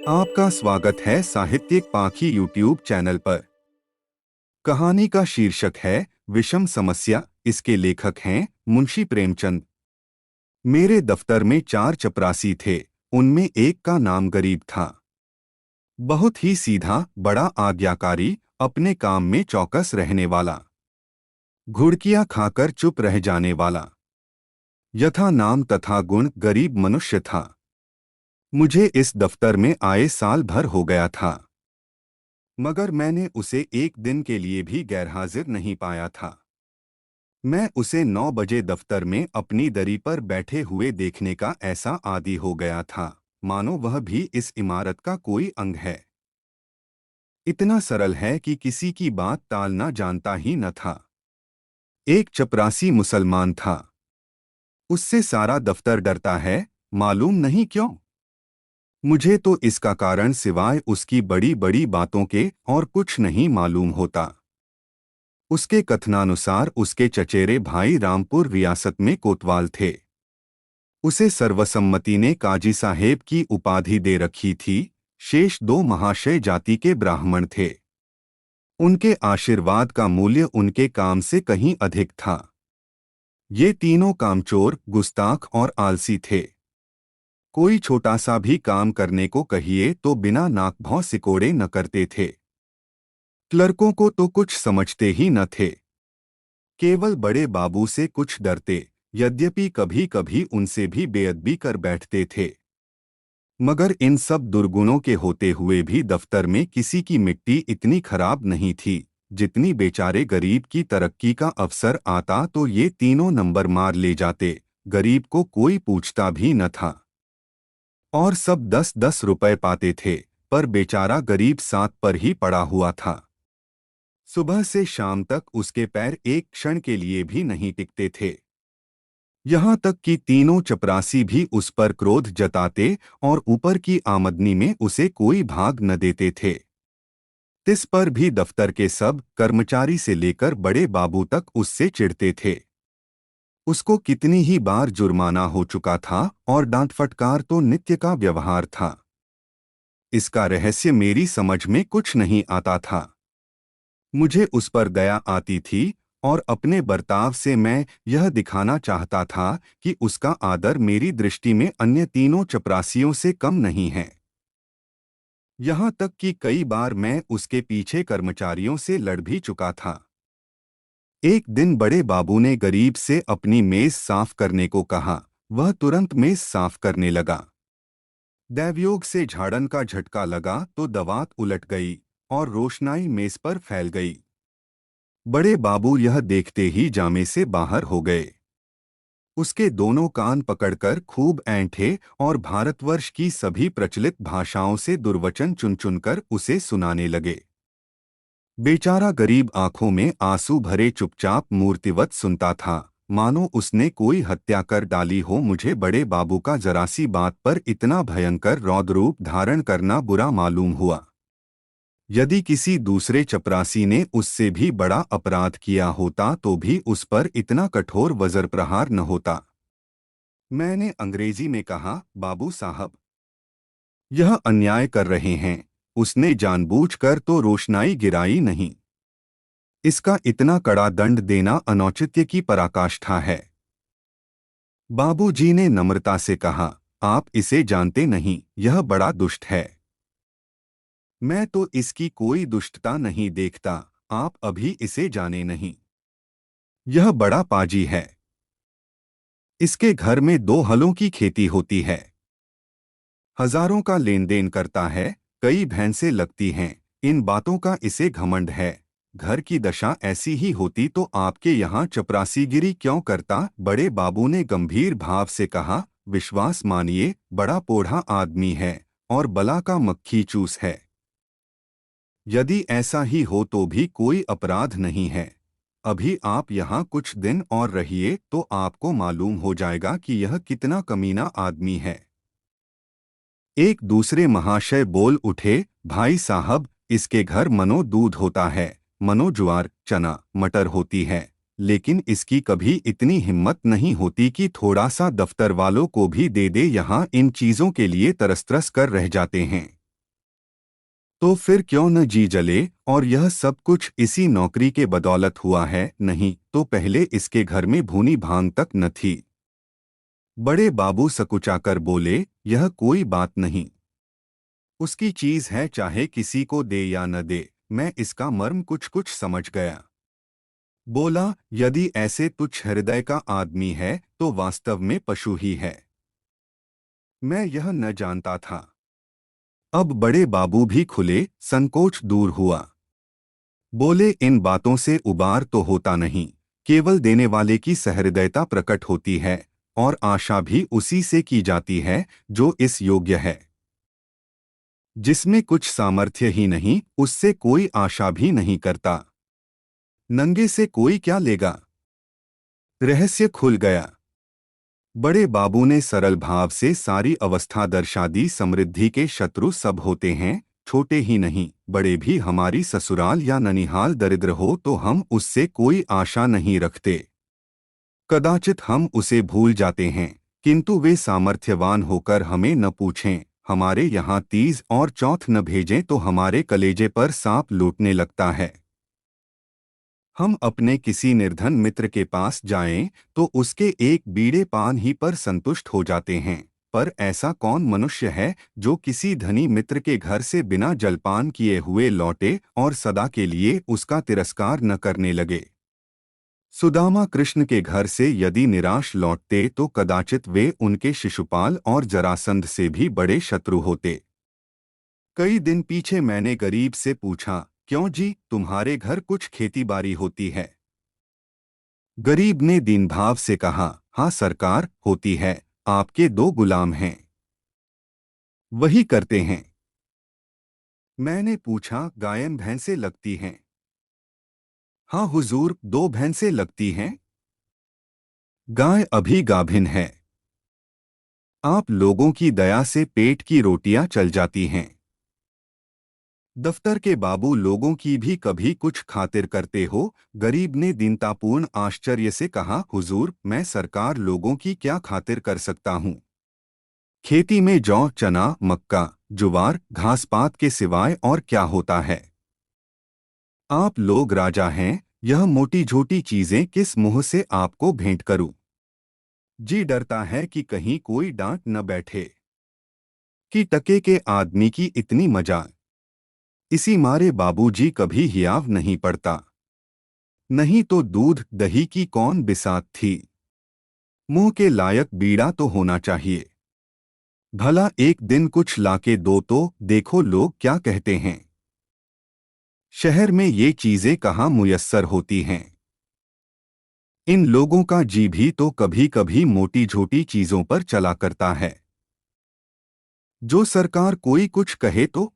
आपका स्वागत है साहित्यिक पाखी यूट्यूब चैनल पर। कहानी का शीर्षक है विषम समस्या। इसके लेखक हैं मुंशी प्रेमचंद। मेरे दफ्तर में 4 चपरासी थे। उनमें एक का नाम गरीब था। बहुत ही सीधा, बड़ा आज्ञाकारी, अपने काम में चौकस रहने वाला, घुड़कियां खाकर चुप रह जाने वाला। यथा नाम तथा गुण गरीब मनुष्य था। मुझे इस दफ्तर में आए साल भर हो गया था, मगर मैंने उसे एक दिन के लिए भी गैरहाजिर नहीं पाया था। मैं उसे 9 बजे दफ्तर में अपनी दरी पर बैठे हुए देखने का ऐसा आदी हो गया था, मानो वह भी इस इमारत का कोई अंग है। इतना सरल है कि किसी की बात टालना जानता ही न था। एक चपरासी मुसलमान था। उससे सारा दफ्तर डरता है, मालूम नहीं क्यों। मुझे तो इसका कारण सिवाय उसकी बड़ी बड़ी बातों के और कुछ नहीं मालूम होता। उसके कथनानुसार उसके चचेरे भाई रामपुर रियासत में कोतवाल थे। उसे सर्वसम्मति ने काजी साहेब की उपाधि दे रखी थी। शेष 2 महाशय जाति के ब्राह्मण थे। उनके आशीर्वाद का मूल्य उनके काम से कहीं अधिक था। ये तीनों कामचोर, गुस्ताख और आलसी थे। कोई छोटा सा भी काम करने को कहिए तो बिना नाक भौं सिकोड़े न करते थे। क्लर्कों को तो कुछ समझते ही न थे। केवल बड़े बाबू से कुछ डरते, यद्यपि कभी कभी उनसे भी बेअदबी कर बैठते थे। मगर इन सब दुर्गुणों के होते हुए भी दफ्तर में किसी की मिट्टी इतनी खराब नहीं थी जितनी बेचारे गरीब की तरक्की का अवसर आता तो ये तीनों नंबर मार ले जाते। गरीब को कोई पूछता भी न था और सब 10-10 रुपए पाते थे, पर बेचारा गरीब 7 पर ही पड़ा हुआ था। सुबह से शाम तक उसके पैर एक क्षण के लिए भी नहीं टिकते थे। यहाँ तक कि तीनों चपरासी भी उस पर क्रोध जताते और ऊपर की आमदनी में उसे कोई भाग न देते थे। इस पर भी दफ्तर के सब कर्मचारी से लेकर बड़े बाबू तक उससे चिढ़ते थे। उसको कितनी ही बार जुर्माना हो चुका था और डांट फटकार तो नित्य का व्यवहार था। इसका रहस्य मेरी समझ में कुछ नहीं आता था। मुझे उस पर दया आती थी और अपने बर्ताव से मैं यह दिखाना चाहता था कि उसका आदर मेरी दृष्टि में अन्य तीनों चपरासियों से कम नहीं है। यहाँ तक कि कई बार मैं उसके पीछे कर्मचारियों से लड़ भी चुका था। एक दिन बड़े बाबू ने गरीब से अपनी मेज साफ करने को कहा। वह तुरंत मेज साफ करने लगा। दैवयोग से झाड़न का झटका लगा तो दवात उलट गई और रोशनाई मेज पर फैल गई। बड़े बाबू यह देखते ही जामे से बाहर हो गए। उसके दोनों कान पकड़कर खूब ऐंठे और भारतवर्ष की सभी प्रचलित भाषाओं से दुर्वचन चुन चुनकर उसे सुनाने लगे। बेचारा गरीब आंखों में आंसू भरे चुपचाप मूर्तिवत सुनता था, मानो उसने कोई हत्या कर डाली हो। मुझे बड़े बाबू का जरा सी बात पर इतना भयंकर रौद्रूप धारण करना बुरा मालूम हुआ। यदि किसी दूसरे चपरासी ने उससे भी बड़ा अपराध किया होता तो भी उस पर इतना कठोर वज्र प्रहार न होता। मैंने अंग्रेजी में कहा, बाबू साहब, यह अन्याय कर रहे हैं। उसने जानबूझकर तो रोशनाई गिराई नहीं। इसका इतना कड़ा दंड देना अनौचित्य की पराकाष्ठा है। बाबूजी ने नम्रता से कहा, आप इसे जानते नहीं, यह बड़ा दुष्ट है। मैं तो इसकी कोई दुष्टता नहीं देखता, आप अभी इसे जाने नहीं। यह बड़ा पाजी है। इसके घर में 2 हलों की खेती होती है। हजारों का लेन देन करता है, कई भैंसें लगती हैं। इन बातों का इसे घमंड है। घर की दशा ऐसी ही होती तो आपके यहाँ चपरासीगिरी क्यों करता? बड़े बाबू ने गंभीर भाव से कहा, विश्वास मानिए, बड़ा पोढ़ा आदमी है और बला का मक्खी चूस है। यदि ऐसा ही हो तो भी कोई अपराध नहीं है। अभी आप यहाँ कुछ दिन और रहिए तो आपको मालूम हो जाएगा कि यह कितना कमीना आदमी है। एक दूसरे महाशय बोल उठे, भाई साहब, इसके घर मनो दूध होता है, मनो ज्वार, चना, मटर होती है, लेकिन इसकी कभी इतनी हिम्मत नहीं होती कि थोड़ा सा दफ्तर वालों को भी दे दे। यहाँ इन चीज़ों के लिए तरस तरस कर रह जाते हैं। तो फिर क्यों न जी जले, और यह सब कुछ इसी नौकरी के बदौलत हुआ है। नहीं तो पहले इसके घर में भूनी भांग तक न थी। बड़े बाबू सकुचाकर बोले, यह कोई बात नहीं, उसकी चीज है, चाहे किसी को दे या न दे। मैं इसका मर्म कुछ कुछ समझ गया। बोला, यदि ऐसे तुच्छ हृदय का आदमी है तो वास्तव में पशु ही है। मैं यह न जानता था। अब बड़े बाबू भी खुले, संकोच दूर हुआ। बोले, इन बातों से उबार तो होता नहीं, केवल देने वाले की सहृदयता प्रकट होती है, और आशा भी उसी से की जाती है जो इस योग्य है। जिसमें कुछ सामर्थ्य ही नहीं, उससे कोई आशा भी नहीं करता। नंगे से कोई क्या लेगा। रहस्य खुल गया। बड़े बाबू ने सरल भाव से सारी अवस्था दर्शा दी। समृद्धि के शत्रु सब होते हैं, छोटे ही नहीं बड़े भी। हमारी ससुराल या ननिहाल दरिद्र हो तो हम उससे कोई आशा नहीं रखते। कदाचित हम उसे भूल जाते हैं, किंतु वे सामर्थ्यवान होकर हमें न पूछें, हमारे यहाँ तीज और चौथ न भेजें तो हमारे कलेजे पर सांप लूटने लगता है। हम अपने किसी निर्धन मित्र के पास जाएं तो उसके एक बीड़े पान ही पर संतुष्ट हो जाते हैं। पर ऐसा कौन मनुष्य है जो किसी धनी मित्र के घर से बिना जलपान किए हुए लौटे और सदा के लिए उसका तिरस्कार न करने लगे। सुदामा कृष्ण के घर से यदि निराश लौटते तो कदाचित वे उनके शिशुपाल और जरासंध से भी बड़े शत्रु होते। कई दिन पीछे मैंने गरीब से पूछा, क्यों जी, तुम्हारे घर कुछ खेतीबाड़ी होती है? गरीब ने दीन भाव से कहा, हाँ सरकार, होती है। आपके 2 गुलाम हैं, वही करते हैं। मैंने पूछा, गायन भैंसे लगती हैं? हाँ हुजूर, 2 भैंसे लगती हैं। गाय अभी गाभिन है। आप लोगों की दया से पेट की रोटियां चल जाती हैं। दफ्तर के बाबू लोगों की भी कभी कुछ खातिर करते हो? गरीब ने दीनतापूर्ण आश्चर्य से कहा, हुजूर, मैं सरकार लोगों की क्या खातिर कर सकता हूँ? खेती में जौ, चना, मक्का, जुवार, घासपात के सिवाय और क्या होता है? आप लोग राजा हैं, यह मोटी झोटी चीजें किस मुंह से आपको भेंट करूं? जी डरता है कि कहीं कोई डांट न बैठे कि टके के आदमी की इतनी मजाक। इसी मारे बाबूजी कभी हियाव नहीं पड़ता। नहीं तो दूध दही की कौन बिसात थी। मुंह के लायक बीड़ा तो होना चाहिए। भला एक दिन कुछ लाके दो तो देखो लोग क्या कहते हैं। शहर में ये चीजें कहाँ मुयस्सर होती हैं। इन लोगों का जी भी तो कभी कभी मोटी झोटी चीजों पर चला करता है। जो सरकार कोई कुछ कहे तो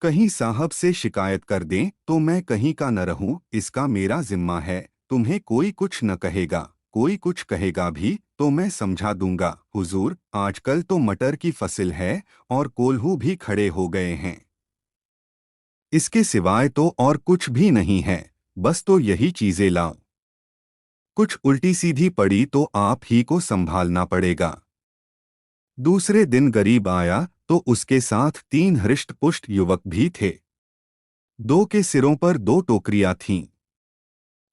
कहीं साहब से शिकायत कर दें तो मैं कहीं का न रहूं, इसका मेरा जिम्मा है। तुम्हें कोई कुछ न कहेगा, कोई कुछ कहेगा भी तो मैं समझा दूंगा। हुजूर, आजकल तो मटर की फसल है और कोल्हू भी खड़े हो गए हैं। इसके सिवाय तो और कुछ भी नहीं है, बस तो यही चीजें लाओ। कुछ उल्टी सीधी पड़ी तो आप ही को संभालना पड़ेगा। दूसरे दिन गरीब आया तो उसके साथ 3 हृष्ट-पुष्ट युवक भी थे। 2 के सिरों पर 2 टोकरियां थीं।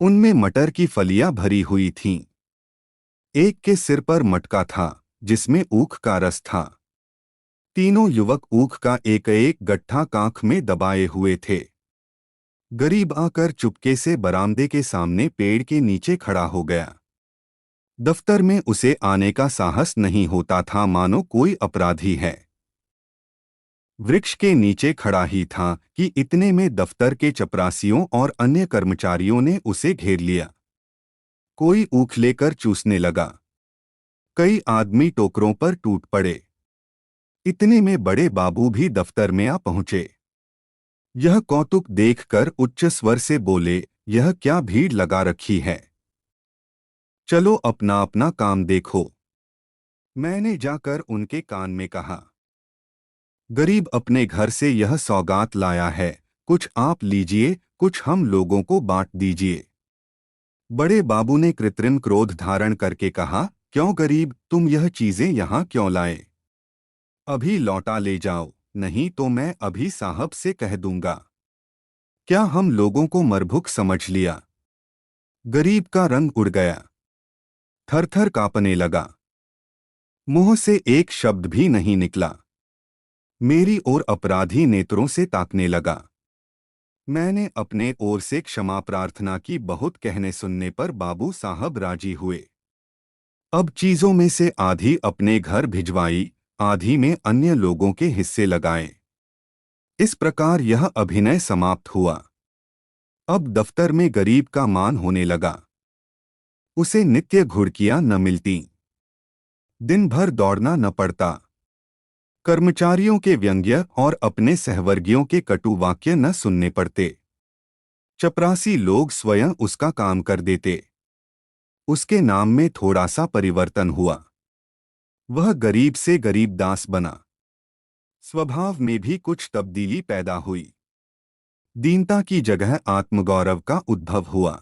उनमें मटर की फलियां भरी हुई थीं। एक के सिर पर मटका था, जिसमें ऊख का रस था। तीनों युवक ऊख का एक एक गट्ठा कांख में दबाए हुए थे। गरीब आकर चुपके से बरामदे के सामने पेड़ के नीचे खड़ा हो गया। दफ्तर में उसे आने का साहस नहीं होता था, मानो कोई अपराधी है। वृक्ष के नीचे खड़ा ही था कि इतने में दफ्तर के चपरासियों और अन्य कर्मचारियों ने उसे घेर लिया। कोई ऊख लेकर चूसने लगा। कई आदमी टोकरों पर टूट पड़े। इतने में बड़े बाबू भी दफ्तर में आ पहुंचे। यह कौतुक देखकर उच्च स्वर से बोले, यह क्या भीड़ लगा रखी है? चलो अपना अपना काम देखो। मैंने जाकर उनके कान में कहा, गरीब अपने घर से यह सौगात लाया है, कुछ आप लीजिए, कुछ हम लोगों को बांट दीजिए। बड़े बाबू ने कृत्रिम क्रोध धारण करके कहा, क्यों गरीब, तुम यह चीजें यहाँ क्यों लाए? अभी लौटा ले जाओ, नहीं तो मैं अभी साहब से कह दूंगा। क्या हम लोगों को मरभुक समझ लिया? गरीब का रंग उड़ गया, थर थर कांपने लगा। मुंह से एक शब्द भी नहीं निकला। मेरी ओर अपराधी नेत्रों से ताकने लगा। मैंने अपने ओर से क्षमा प्रार्थना की। बहुत कहने सुनने पर बाबू साहब राजी हुए। अब चीजों में से आधी अपने घर भिजवाई, आधी में अन्य लोगों के हिस्से लगाए। इस प्रकार यह अभिनय समाप्त हुआ। अब दफ्तर में गरीब का मान होने लगा। उसे नित्य घुड़कियां न मिलती, दिन भर दौड़ना न पड़ता, कर्मचारियों के व्यंग्य और अपने सहवर्गियों के कटु वाक्य न सुनने पड़ते। चपरासी लोग स्वयं उसका काम कर देते। उसके नाम में थोड़ा सा परिवर्तन हुआ। वह गरीब से गरीब दास बना। स्वभाव में भी कुछ तब्दीली पैदा हुई। दीनता की जगह आत्मगौरव का उद्भव हुआ।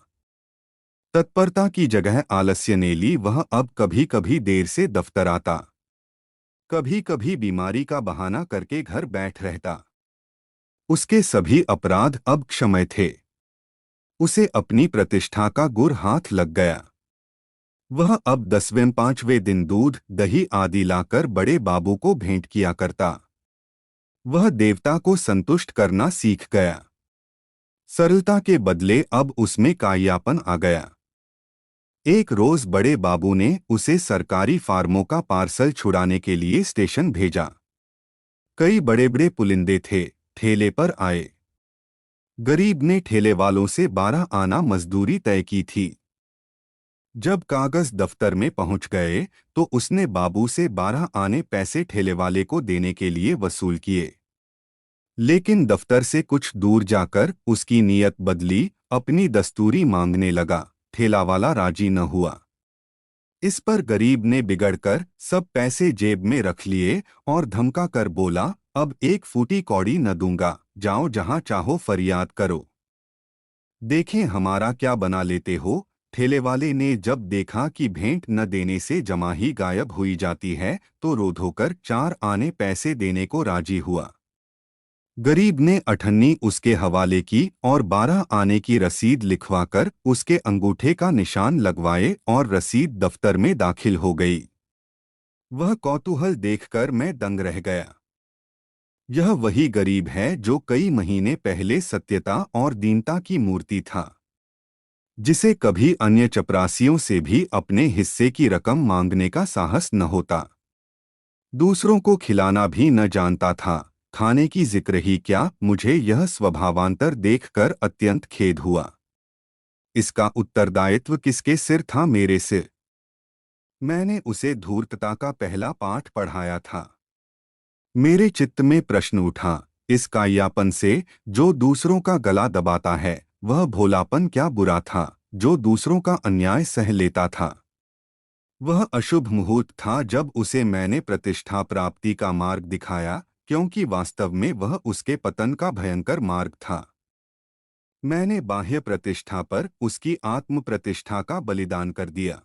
तत्परता की जगह आलस्य ने ली। वह अब कभी कभी देर से दफ्तर आता, कभी कभी बीमारी का बहाना करके घर बैठ रहता। उसके सभी अपराध अब क्षम्य थे। उसे अपनी प्रतिष्ठा का गुर हाथ लग गया। वह अब 10वें 5वें दिन दूध दही आदि लाकर बड़े बाबू को भेंट किया करता। वह देवता को संतुष्ट करना सीख गया। सरलता के बदले अब उसमें कायापन आ गया। एक रोज बड़े बाबू ने उसे सरकारी फार्मों का पार्सल छुड़ाने के लिए स्टेशन भेजा। कई बड़े बड़े पुलिंदे थे, ठेले पर आए। गरीब ने ठेले वालों से 12 आना मजदूरी तय की थी। जब कागज दफ्तर में पहुंच गए तो उसने बाबू से 12 आने पैसे ठेले वाले को देने के लिए वसूल किए। लेकिन दफ्तर से कुछ दूर जाकर उसकी नीयत बदली, अपनी दस्तूरी मांगने लगा। ठेला वाला राजी न हुआ। इस पर गरीब ने बिगड़कर सब पैसे जेब में रख लिए और धमका कर बोला, अब एक फूटी कौड़ी न दूंगा, जाओ जहां चाहो फरियाद करो। देखें हमारा क्या बना लेते हो। ठेले वाले ने जब देखा कि भेंट न देने से जमा ही गायब हुई जाती है तो रो धोकर 4 आने पैसे देने को राजी हुआ। गरीब ने अठन्नी उसके हवाले की और 12 आने की रसीद लिखवाकर उसके अंगूठे का निशान लगवाए और रसीद दफ्तर में दाखिल हो गई। वह कौतूहल देखकर मैं दंग रह गया। यह वही गरीब है जो कई महीने पहले सत्यता और दीनता की मूर्ति था, जिसे कभी अन्य चपरासियों से भी अपने हिस्से की रकम मांगने का साहस न होता। दूसरों को खिलाना भी न जानता था। खाने की जिक्र ही क्या, मुझे यह स्वभावांतर देखकर अत्यंत खेद हुआ। इसका उत्तरदायित्व किसके सिर था? मेरे सिर। मैंने उसे धूर्तता का पहला पाठ पढ़ाया था। मेरे चित्त में प्रश्न उठा, इस कायापन से जो दूसरों का गला दबाता है, वह भोलापन क्या बुरा था जो दूसरों का अन्याय सह लेता था। वह अशुभ मुहूर्त था जब उसे मैंने प्रतिष्ठा प्राप्ति का मार्ग दिखाया, क्योंकि वास्तव में वह उसके पतन का भयंकर मार्ग था। मैंने बाह्य प्रतिष्ठा पर उसकी आत्म प्रतिष्ठा का बलिदान कर दिया।